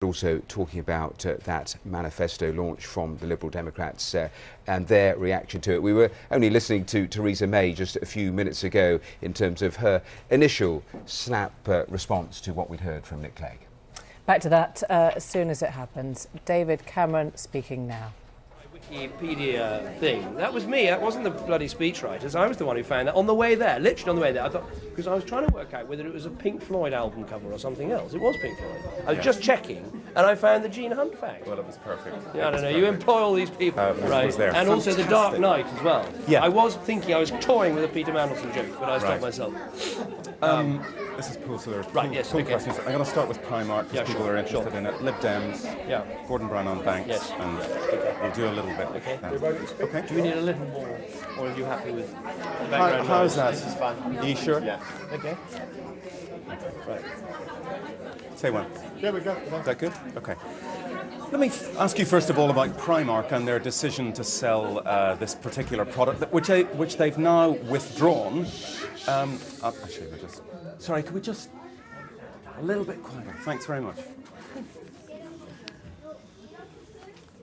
Also talking about that manifesto launch from the Liberal Democrats and their reaction to it. We were only listening to Theresa May just a few minutes ago in terms of her initial snap response to what we'd heard from Nick Clegg. Back to that as soon as it happens. David Cameron speaking now. Wikipedia thing. That was me. That wasn't the bloody speechwriters. I was the one who found that on the way there, literally on the way there. I thought, because I was trying to work out whether it was a Pink Floyd album cover or something else. It was Pink Floyd. I was just checking, and I found the Gene Hunt fact. Well, it was perfect. Yeah, I don't know. You employ all these people, right? Was there. And also the Dark Knight as well. Yeah. I was thinking I was toying with a Peter Mandelson joke, but I stopped myself. This is pool, so there are Right, yes, pool okay. questions. I'm going to start with Primark because people are interested in it. Lib Dems, Gordon Brown on banks, Yes. and we'll do a little bit. Okay. Okay. Do we need a little more, or are you happy with the How background? is that? This is fine. Are you sure? Yeah. Okay. Right. Say when. There we go. Is that good? Okay. Let me ask you first of all about Primark and their decision to sell this particular product, which they've now withdrawn. Actually, we're just... Sorry, could we just... A little bit quieter. Thanks very much.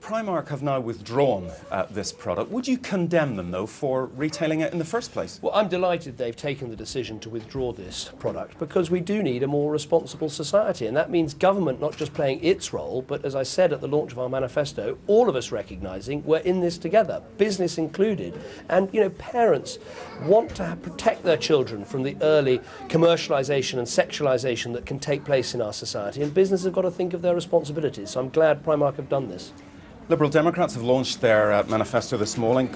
Primark have now withdrawn this product. Would you condemn them, though, for retailing it in the first place? Well, I'm delighted they've taken the decision to withdraw this product because we do need a more responsible society, and that means government not just playing its role, but as I said at the launch of our manifesto, all of us recognising we're in this together, business included. And, you know, parents want to protect their children from the early commercialisation and sexualisation that can take place in our society, and business have got to think of their responsibilities. So I'm glad Primark have done this. Liberal Democrats have launched their manifesto this morning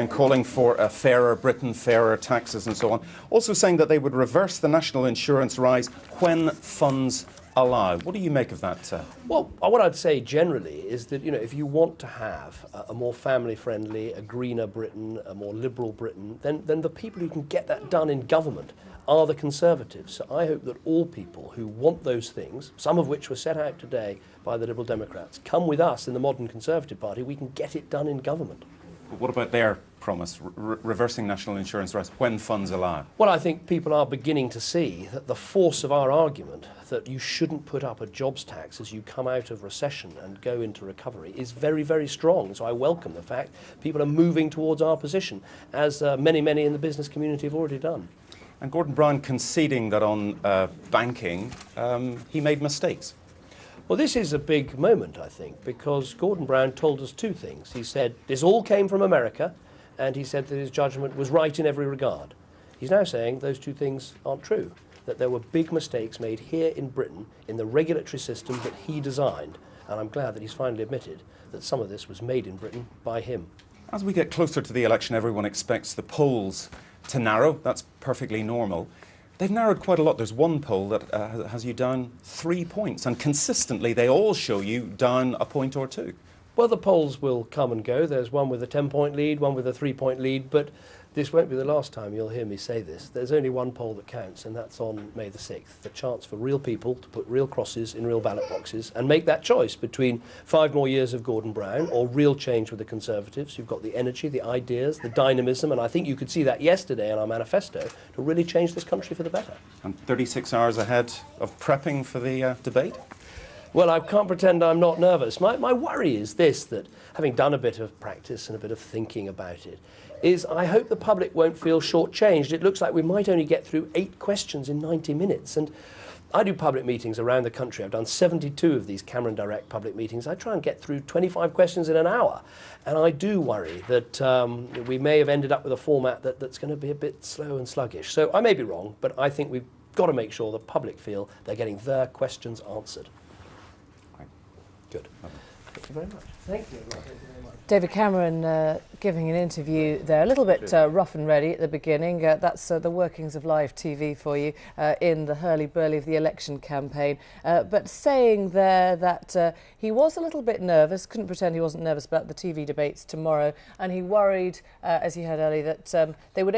calling for a fairer Britain, fairer taxes and so on, also saying that they would reverse the national insurance rise when funds allow. What do you make of that? Well, what I'd say generally is that, you know, if you want to have a more family-friendly, a greener Britain, a more liberal Britain, then the people who can get that done in government are the Conservatives. So I hope that all people who want those things, some of which were set out today by the Liberal Democrats, come with us in the modern Conservative Party. We can get it done in government. But what about their promise, reversing national insurance rise when funds allow? Well, I think people are beginning to see that the force of our argument that you shouldn't put up a jobs tax as you come out of recession and go into recovery is very, very strong. So I welcome the fact people are moving towards our position, as many in the business community have already done. And Gordon Brown conceding that on banking, he made mistakes. Well, this is a big moment, I think, because Gordon Brown told us two things. He said this all came from America, and he said that his judgment was right in every regard. He's now saying those two things aren't true, that there were big mistakes made here in Britain in the regulatory system that he designed, and I'm glad that he's finally admitted that some of this was made in Britain by him. As we get closer to the election, everyone expects the polls to narrow. That's perfectly normal. They've narrowed quite a lot. There's one poll that has you down 3 points, and consistently they all show you down a point or two. Well, the polls will come and go. There's one with a 10-point lead, one with a 3-point lead, but this won't be the last time you'll hear me say this. There's only one poll that counts, and that's on May the 6th. The chance for real people to put real crosses in real ballot boxes and make that choice between 5 more years of Gordon Brown or real change with the Conservatives. You've got the energy, the ideas, the dynamism, and I think you could see that yesterday in our manifesto to really change this country for the better. And 36 hours ahead of prepping for the debate? Well, I can't pretend I'm not nervous. My worry is this, that having done a bit of practice and a bit of thinking about it, is I hope the public won't feel shortchanged. It looks like we might only get through 8 questions in 90 minutes. And I do public meetings around the country. I've done 72 of these Cameron Direct public meetings. I try and get through 25 questions in an hour. And I do worry that we may have ended up with a format that's going to be a bit slow and sluggish. So I may be wrong, but I think we've got to make sure the public feel they're getting their questions answered. Good. Thank you very much. Thank you. David Cameron giving an interview there, a little bit rough and ready at the beginning. That's the workings of live TV for you in the hurly-burly of the election campaign. But saying there that he was a little bit nervous, couldn't pretend he wasn't nervous about the TV debates tomorrow, and he worried, as you heard earlier, that they would